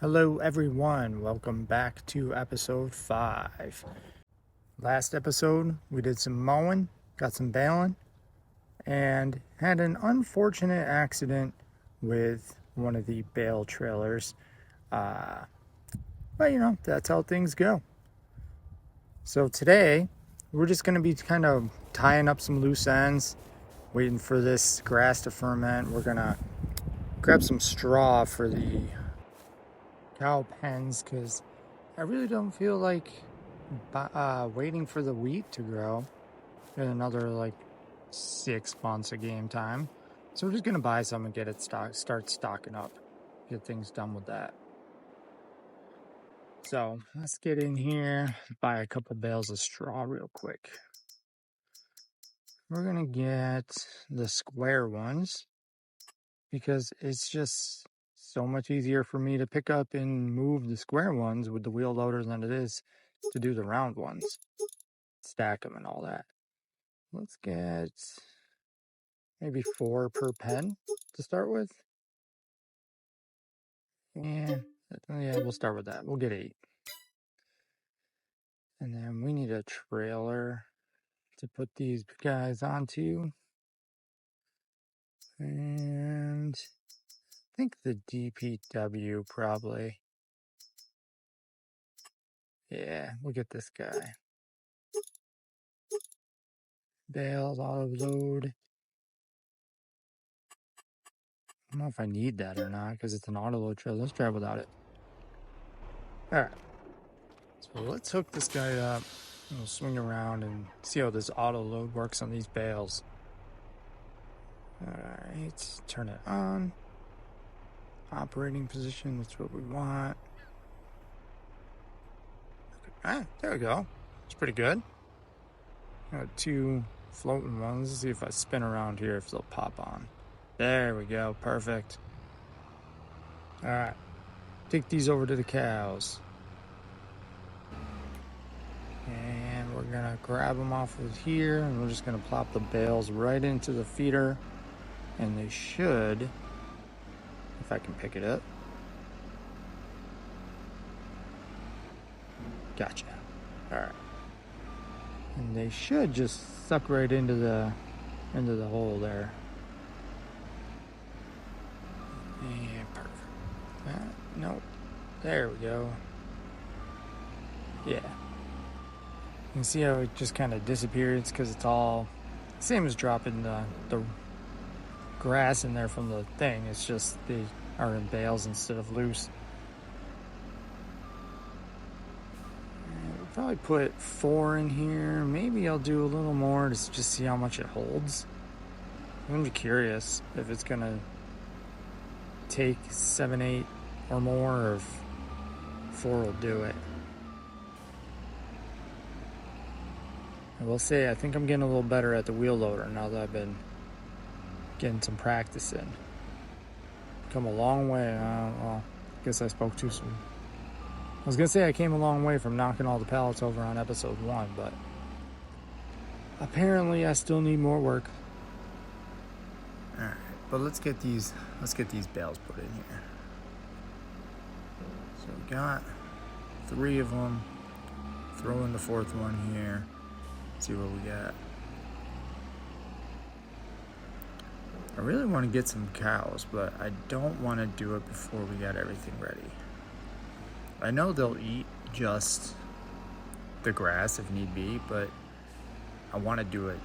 Hello, everyone. Welcome back to episode 5. Last episode, we did some mowing, got some baling, and had an unfortunate accident with one of the bale trailers. Uh, but, that's how things go. So today, we're just going to be kind of tying up some loose ends, waiting for this grass to ferment. We're going to grab some straw for the cow pens because I really don't feel like waiting for the wheat to grow in another 6 months of game time. So we're just gonna buy some and get it start stocking up, get things done with that. So let's get in here, buy a couple bales of straw real quick. We're gonna get the square ones because it's just so much easier for me to pick up and move the square ones with the wheel loader than it is to do the round ones, stack them and all that. Let's get maybe 4 per pen to start with. Yeah, we'll start with that. We'll get 8. And then we need a trailer to put these guys onto. And I think the DPW probably. Yeah, we'll get this guy. Bales, auto load. I don't know if I need that or not because it's an auto load trailer. Let's drive without it. Alright. So let's hook this guy up. We'll swing around and see how this auto load works on these bales. Alright, turn it on. Operating position, that's what we want. There we go. It's pretty good. Got 2 floating ones. Let's see if I spin around here if they'll pop on. There we go, perfect. Alright, take these over to the cows. And we're gonna grab them off of here and we're just gonna plop the bales right into the feeder. And they should, if I can pick it up. Gotcha. Alright. And they should just suck right into the hole there. Yeah, perfect. Nope. There we go. Yeah. You can see how it just kind of disappears because it's all same as dropping the grass in there from the thing. It's just they are in bales instead of loose. We'll probably put 4 in here. Maybe I'll do a little more to just see how much it holds. I'm gonna be curious if it's gonna take 7, 8 or more, or if 4 will do it. I will say I think I'm getting a little better at the wheel loader now that I've been getting some practice in. Come a long way. Well, I guess I spoke too soon. I was gonna say I came a long way from knocking all the pallets over on episode 1, but apparently I still need more work. Alright, but let's get these bales put in here. So we got 3 of them. Throw in the 4th one here. See what we got. I really want to get some cows, but I don't want to do it before we got everything ready. I know they'll eat just the grass if need be, but I want to do it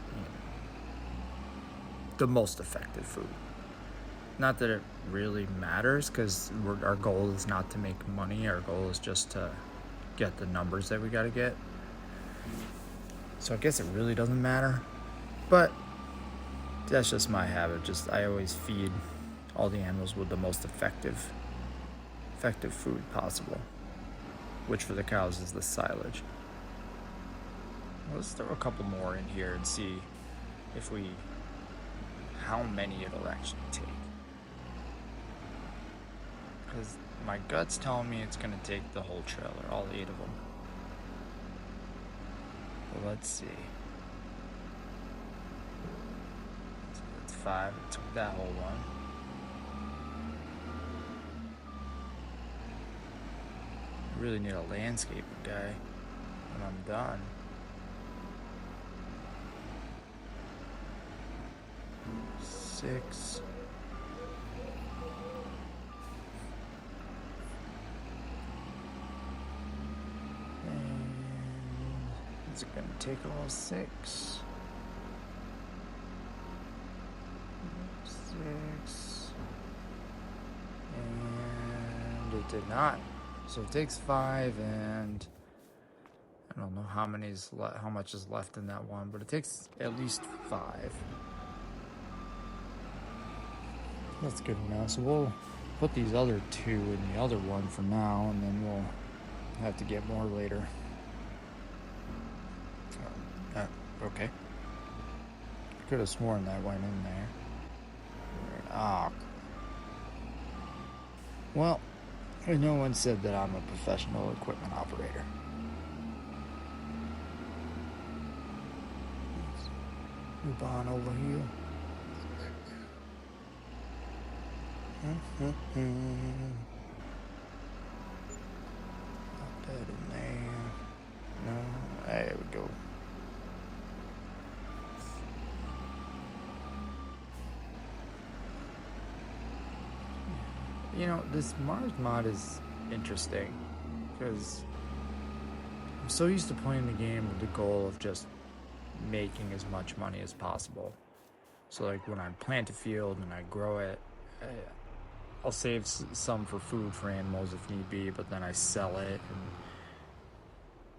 the most effective food. Not that it really matters because our goal is not to make money. Our goal is just to get the numbers that we got to get. So I guess it really doesn't matter, but that's just my habit. I always feed all the animals with the most effective food possible, which for the cows is the silage. Let's throw a couple more in here and see how many it'll actually take. Because my gut's telling me it's gonna take the whole trailer, all 8 of them. But let's see. So that's 5. It took that whole one. really need a landscaping guy when I'm done. Six. And it's gonna take all 6. 6. And it did not. So it takes 5, and I don't know how much is left in that one, but it takes at least 5. That's good enough. So we'll put these other 2 in the other one for now, and then we'll have to get more later. Okay. Could have sworn that went in there. Ah. Well, no one said that I'm a professional equipment operator. Let's move on over here. Put that in there. No, there we go. You know, this Mars mod is interesting because I'm so used to playing the game with the goal of just making as much money as possible. So like when I plant a field and I grow it, I'll save some for food for animals if need be, but then I sell it and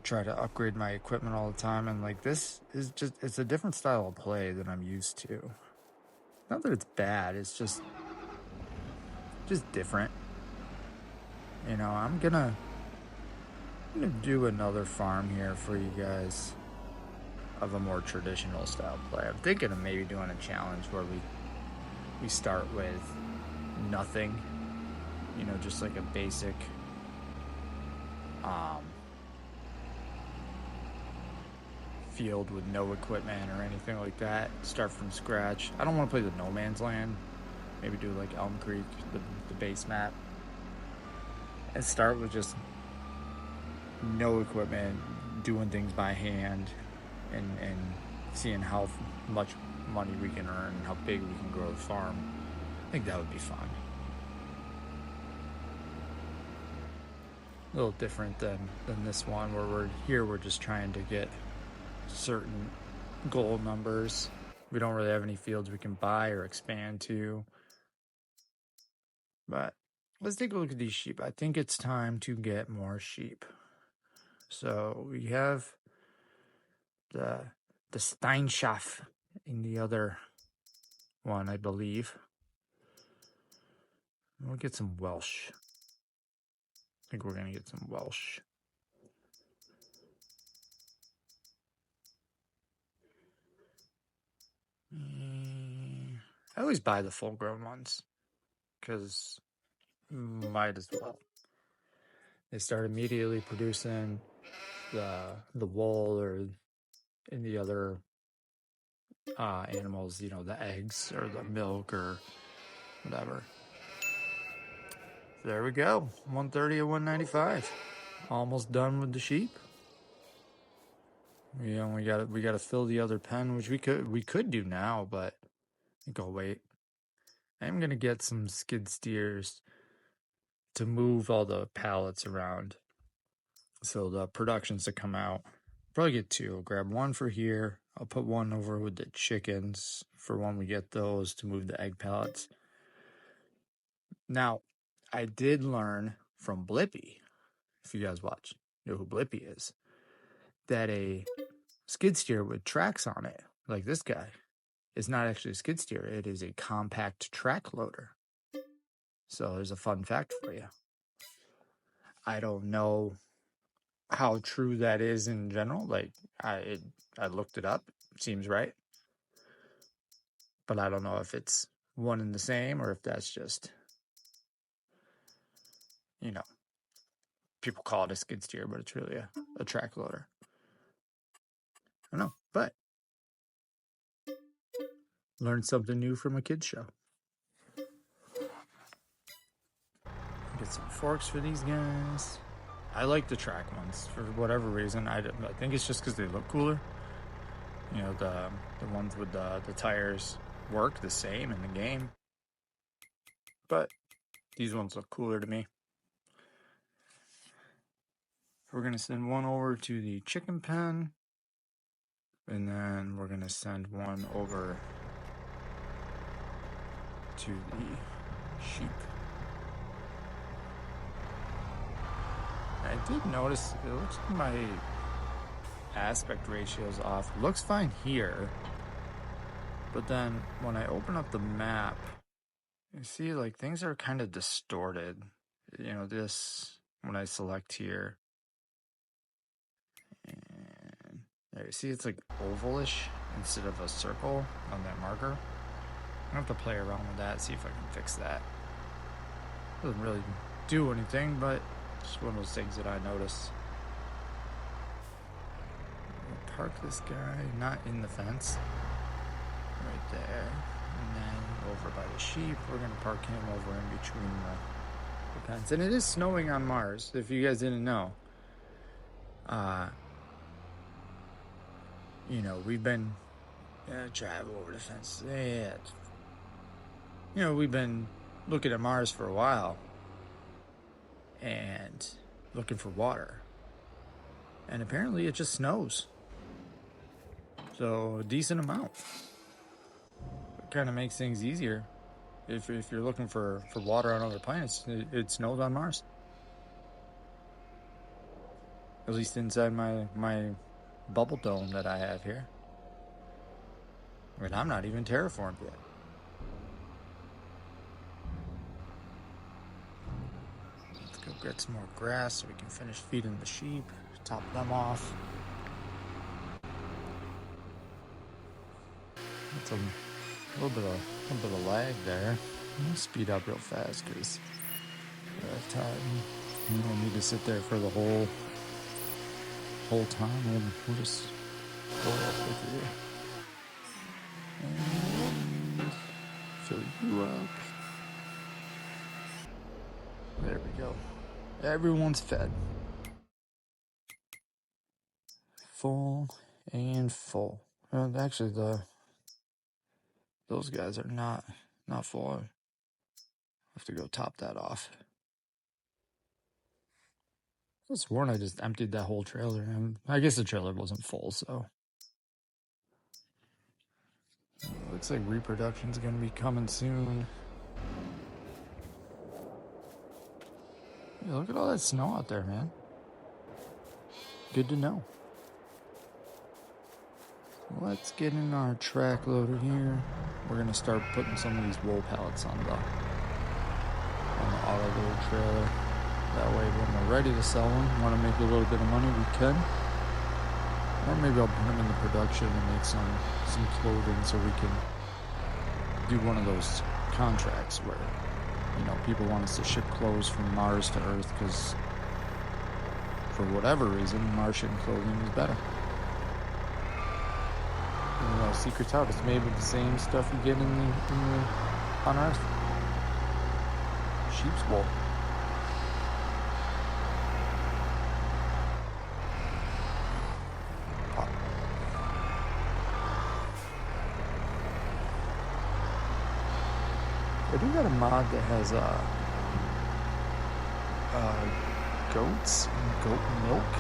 try to upgrade my equipment all the time. And like this is it's a different style of play than I'm used to. Not that it's bad, it's just different. You know, I'm gonna do another farm here for you guys of a more traditional style play. I'm thinking of maybe doing a challenge where we start with nothing, you know, just like a basic field with no equipment or anything like that. Start from scratch. I don't want to play the no man's land. Maybe do like Elm Creek, the base map, and start with just no equipment, doing things by hand, and seeing how much money we can earn, how big we can grow the farm. I think that would be fun. A little different than this one where we're just trying to get certain goal numbers. We don't really have any fields we can buy or expand to. But let's take a look at these sheep. I think it's time to get more sheep. So we have the Steinschaft in the other one, I believe. We'll get some Welsh. I think we're gonna get some Welsh. I always buy the full-grown ones because might as well. They start immediately producing the wool or in the other animals, you know, the eggs or the milk or whatever. There we go, 130 or 195. Almost done with the sheep. You know, we got to fill the other pen, which we could do now, but I think I'll wait. I'm gonna get some skid steers to move all the pallets around, so the productions to come out. Probably get 2. I'll grab 1 for here. I'll put 1 over with the chickens for when we get those to move the egg pellets. Now, I did learn from Blippi, if you guys know who Blippi is, that a skid steer with tracks on it, like this guy, is not actually a skid steer. It is a compact track loader. So there's a fun fact for you. I don't know how true that is in general. Like I looked it up. Seems right. But I don't know if it's one and the same or if that's just, you know, people call it a skid steer, but it's really a track loader. I don't know, but learned something new from a kid's show. Get some forks for these guys. I like the track ones for whatever reason. I think it's just because they look cooler. You know, the ones with the tires work the same in the game, but these ones look cooler to me. We're gonna send one over to the chicken pen, and then we're gonna send one over to the sheep. I did notice it looks like my aspect ratio is off. It looks fine here, but then when I open up the map, you see like things are kind of distorted. You know, this when I select here, and there you see it's like ovalish instead of a circle on that marker. I have to play around with that, see if I can fix that. Doesn't really do anything, but just one of those things that I notice. We'll park this guy not in the fence, right there, and then over by the sheep. We're gonna park him over in between the fence. And it is snowing on Mars, if you guys didn't know. You know, we've been drive over the fence. Yeah, you know, we've been looking at Mars for a while and looking for water, and apparently it just snows, so a decent amount. It kind of makes things easier if you're looking for water on other planets. It snows on Mars, at least inside my bubble dome that I have here. I mean, I'm not even terraformed yet. Let's go get some more grass so we can finish feeding the sheep, top them off. That's a little bit of lag there. I'm gonna speed up real fast because I have time. You don't need to sit there for the whole time. We'll just go up with you and fill you up. There we go. Everyone's fed. Full and full. Actually, those guys are not full. I have to go top that off. I was sworn I just emptied that whole trailer. And I guess the trailer wasn't full, so. Looks like reproduction's gonna be coming soon. Yeah, look at all that snow out there, man. Good to know. Let's get in our track loader here. We're gonna start putting some of these wool pallets on the auto load trailer. That way when we're ready to sell them, want to make a little bit of money, we can. Or maybe I'll put them into production and make some clothing so we can do one of those contracts where, you know, people want us to ship clothes from Mars to Earth because for whatever reason, Martian clothing is better. You know, secret's out. It's made with the same stuff you get on Earth. Sheep's wool. I do got a mod that has goats and goat milk,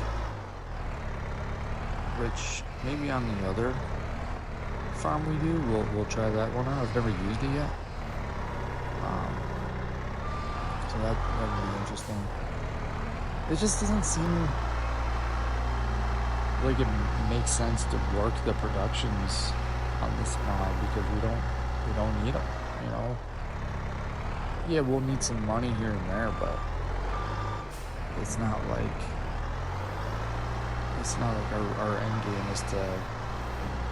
which maybe on the other farm we do, we'll try that one out. I've never used it yet, so that would be interesting. It just doesn't seem like it makes sense to work the productions on this mod because we don't need them, you know. Yeah, we'll need some money here and there, but it's not like our end game is to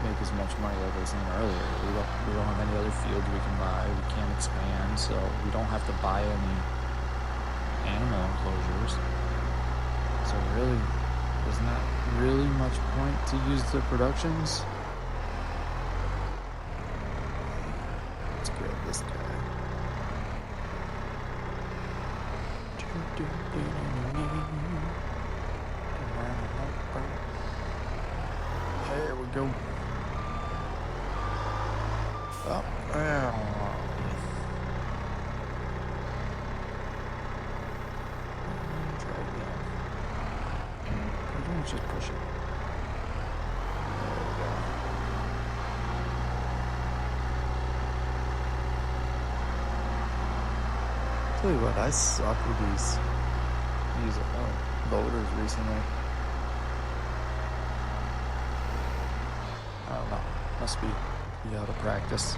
make as much money like I was saying earlier. We don't have any other fields we can buy. We can't expand, so we don't have to buy any animal enclosures. So really, there's not really much point to use the productions. Let's grab this guy. go. Oh, try again. Let's just push it. There we go. Tell you what, I suck with these loaders recently. I don't know. Must be out of practice.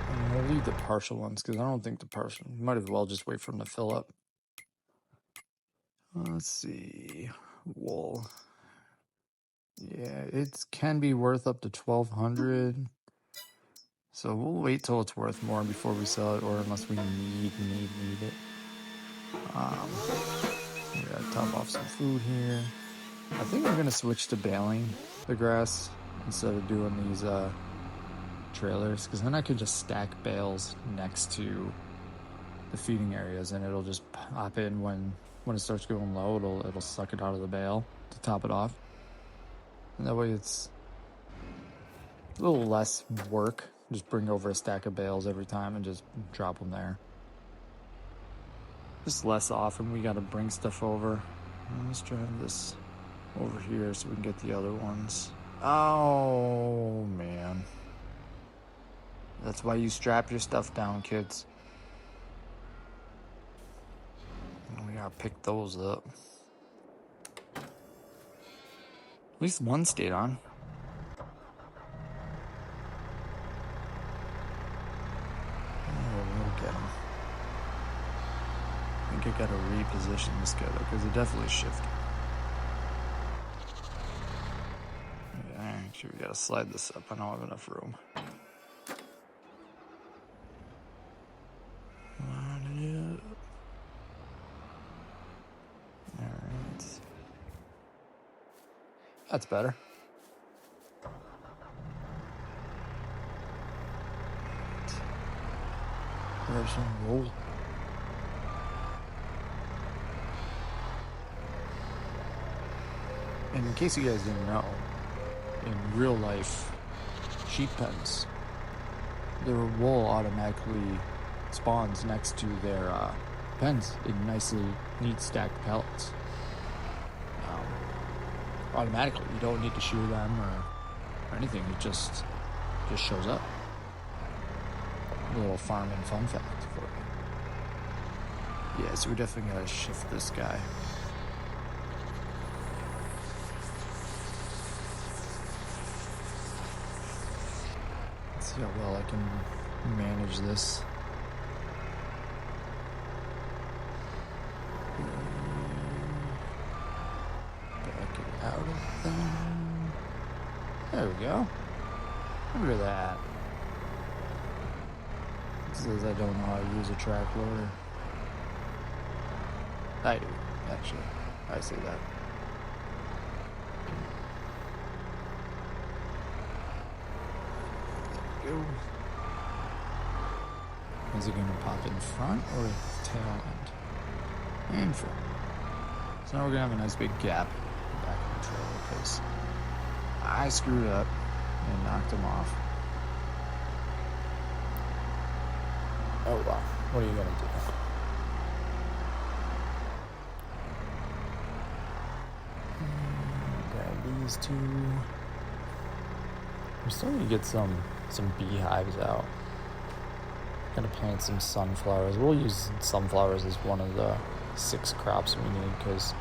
And we'll leave the partial ones because I don't think the partial. Might as well just wait for them to fill up. Let's see. Wool. Yeah, it can be worth up to $1,200. So we'll wait till it's worth more before we sell it, or unless we need it. We gotta top off some food here. I think I'm gonna switch to baling the grass instead of doing these trailers, because then I could just stack bales next to the feeding areas, and it'll just pop in when it starts going low. It'll suck it out of the bale to top it off, and that way it's a little less work. Just bring over a stack of bales every time and just drop them there. Just less often we gotta bring stuff over. Let's drive this over here so we can get the other ones. Oh man, that's why you strap your stuff down, kids. We gotta pick those up. At least one stayed on. We'll get him. I think I gotta reposition this guy though, because it definitely shifted. Yeah, actually we gotta slide this up. I don't have enough room. Alright. That's better. There's some roll. And in case you guys didn't know, in real life sheep pens, their wool automatically spawns next to their pens in nicely neat stacked pellets. Automatically, you don't need to shear them or anything. It just shows up. A little farming fun fact for you. Yeah, so we definitely gotta shift this guy. Let's see how well I can manage this. Back it out of there. There we go. Look at that. It says I don't know how to use a track loader. I do, actually. I say that. There we go. Is it going to pop in front or tail end? In front. So now we're going to have a nice big gap back in the trailer because I screwed up and knocked him off. Oh well, what are you gonna do? Grab these two. I'm still gonna get some beehives out. Gonna plant some sunflowers. We'll use sunflowers as one of the 6 crops we need because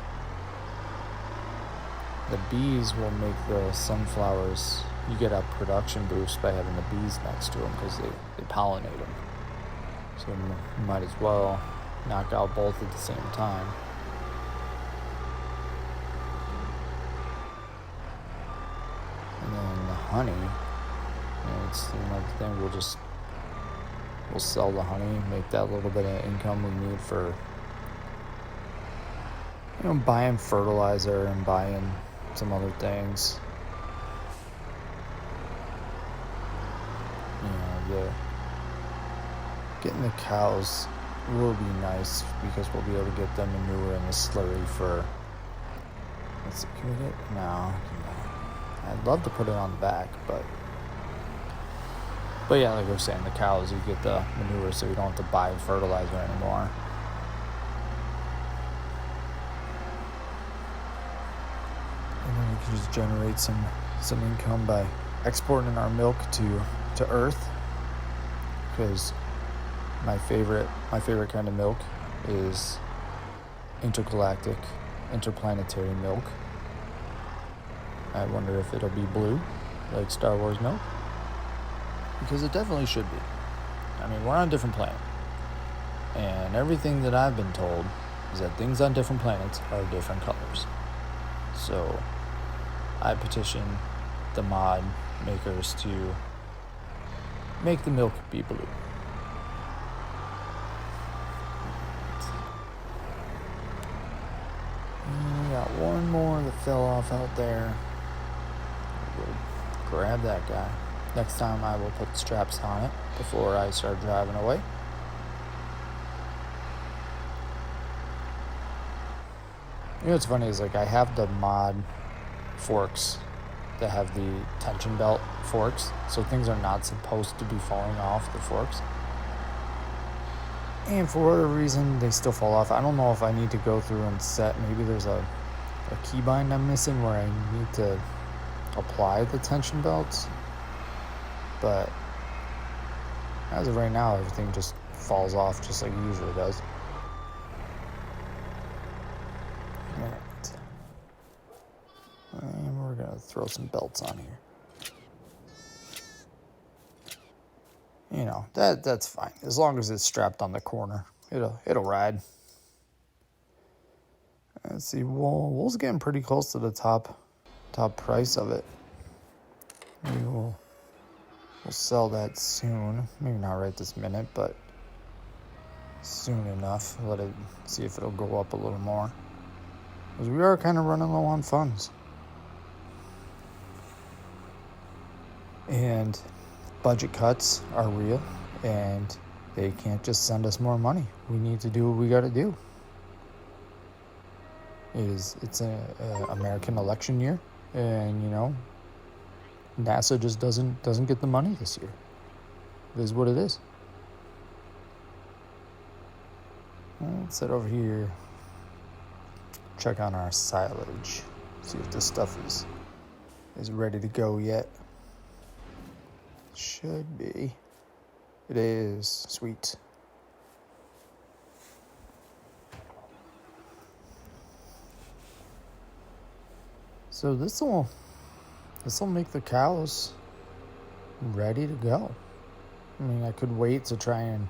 the bees will make the sunflowers. You get a production boost by having the bees next to them because they pollinate them. So you might as well knock out both at the same time. And then the honey, it's another thing. We'll sell the honey, make that little bit of income we need for, buying fertilizer and buying some other things. Getting the cows will be nice because we'll be able to get them manure in the slurry for Let's see, can we get, no. I'd love to put it on the back, but yeah, like I was saying, the cows, you get the manure so you don't have to buy fertilizer anymore. And then we can just generate some income by exporting our milk to Earth, because my favorite kind of milk is intergalactic, interplanetary milk. I wonder if it'll be blue, like Star Wars milk, because it definitely should be. I mean, we're on a different planet, and everything that I've been told is that things on different planets are different colors. So I petition the mod makers to make the milk be blue. And we got one more that fell off out there. We'll grab that guy. Next time I will put straps on it before I start driving away. You know what's funny is, like, I have the mod forks that have the tension belt forks, so things are not supposed to be falling off the forks. And for whatever reason, they still fall off. I don't know if I need to go through and set, maybe there's a keybind I'm missing where I need to apply the tension belts. But as of right now, everything just falls off just like it usually does. Alright. And we're going to throw some belts on here. You know, that's fine. As long as it's strapped on the corner, it'll ride. Let's see, wool's getting pretty close to the top price of it. Maybe we'll sell that soon. Maybe not right this minute, but soon enough. Let it see if it'll go up a little more, because we are kind of running low on funds. And budget cuts are real, and they can't just send us more money. We need to do what we got to do. It's an American election year, and you know, NASA just doesn't get the money this year. It is what it is. Let's head over here, check on our silage, see if this stuff is ready to go yet. Should be. It is. Sweet. So this'll make the cows ready to go. I mean, I could wait to try and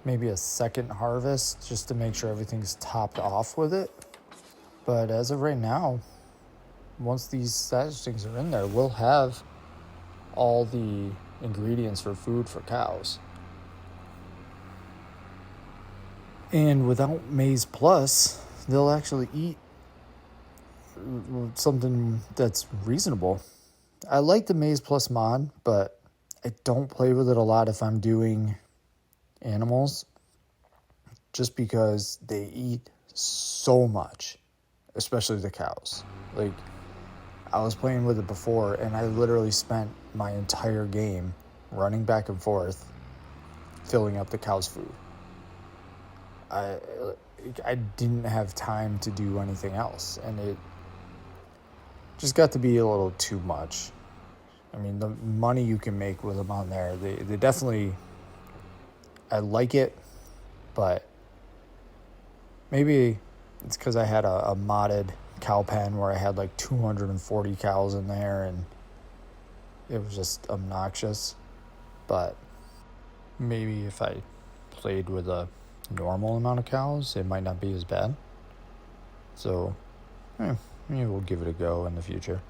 maybe a second harvest just to make sure everything's topped off with it. But as of right now, once these things are in there, we'll have all the ingredients for food for cows. And without Maize Plus, they'll actually eat something that's reasonable. I like the Maize Plus mod, but I don't play with it a lot if I'm doing animals, just because they eat so much, especially the cows. Like, I was playing with it before, and I literally spent my entire game running back and forth, filling up the cow's food. I didn't have time to do anything else, and it just got to be a little too much. I mean, the money you can make with them on there, they definitely, I like it, but maybe it's because I had a modded cow pen where I had like 240 cows in there, and it was just obnoxious. But maybe if I played with a normal amount of cows, it might not be as bad. So maybe we'll give it a go in the future.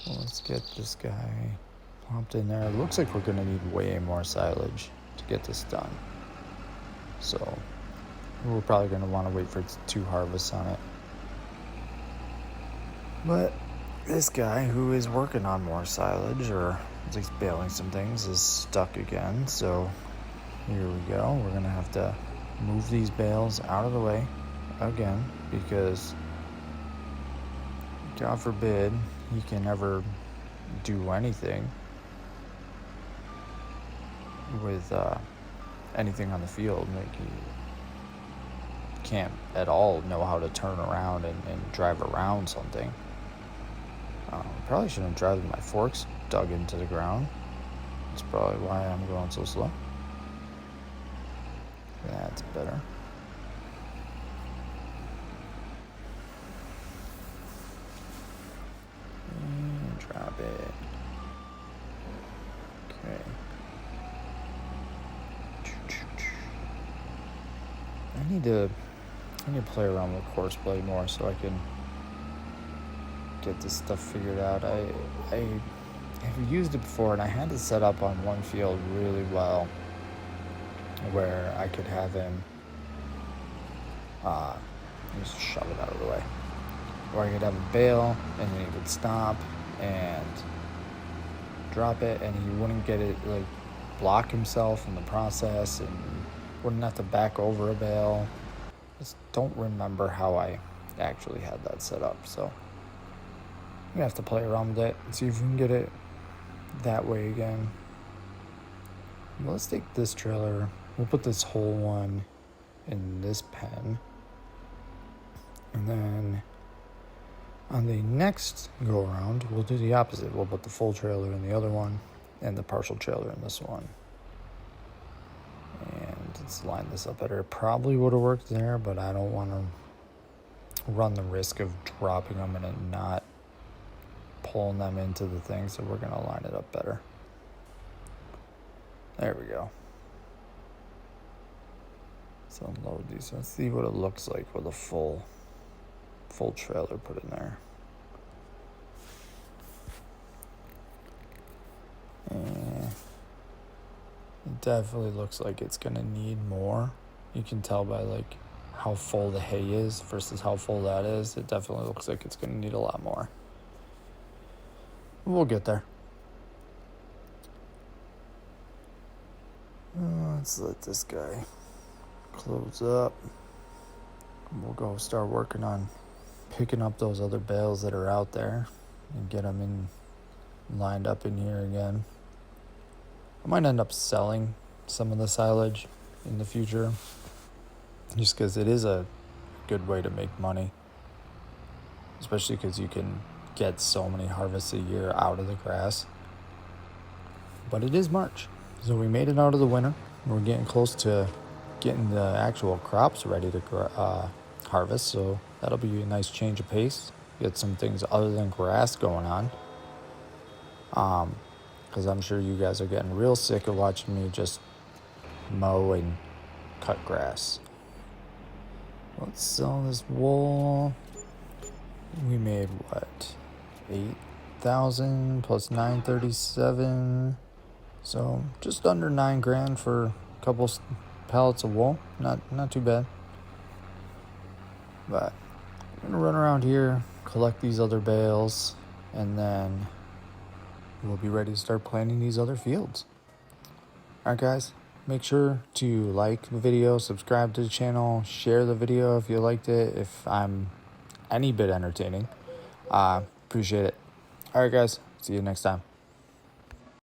Well, let's get this guy plopped in there. It looks like we're going to need way more silage to get this done. So we're probably going to want to wait for 2 harvests on it. But this guy who is working on more silage, or at least baling some things, is stuck again. So here we go. We're going to have to move these bales out of the way again, because God forbid he can ever do anything with anything on the field. Like, he can't at all know how to turn around and drive around something. Probably shouldn't drive with my forks dug into the ground. That's probably why I'm going so slow. That's better. And drop it. Okay. I need to play around with course play more so I can get this stuff figured out. I have used it before, and I had to set up on one field really well where I could have him just shove it out of the way, or I could have a bail and then he would stop and drop it, and he wouldn't get it, like, block himself in the process and wouldn't have to back over a bale. Just don't remember how I actually had that set up, so we have to play around with it and see if we can get it that way again. Well, let's take this trailer. We'll put this whole one in this pen, and then on the next go around we'll do the opposite. We'll put the full trailer in the other one and the partial trailer in this one, and let's line this up better. It probably would have worked there, but I don't want to run the risk of dropping them and it not pulling them into the thing, so we're going to line it up better. There we go. Let's unload these. Let's see what it looks like with a full trailer put in there. And it definitely looks like it's going to need more. You can tell by, like, how full the hay is versus how full that is. It definitely looks like it's going to need a lot more. We'll get there. Let's let this guy close up. We'll go start working on picking up those other bales that are out there and get them lined up in here again. I might end up selling some of the silage in the future, just because it is a good way to make money, especially because you can get so many harvests a year out of the grass. But it is March, so we made it out of the winter. We're getting close to getting the actual crops ready to harvest, so that'll be a nice change of pace. Get some things other than grass going on, because I'm sure you guys are getting real sick of watching me just mow and cut grass. Let's sell this wool. We made what, 8,000 plus 937, so just under $9,000 for a couple pallets of wool. Not too bad. But I'm gonna run around here, collect these other bales, and then we'll be ready to start planting these other fields. Alright guys, make sure to like the video, subscribe to the channel, share the video if you liked it, if I'm any bit entertaining. Appreciate it. Alright guys, see you next time.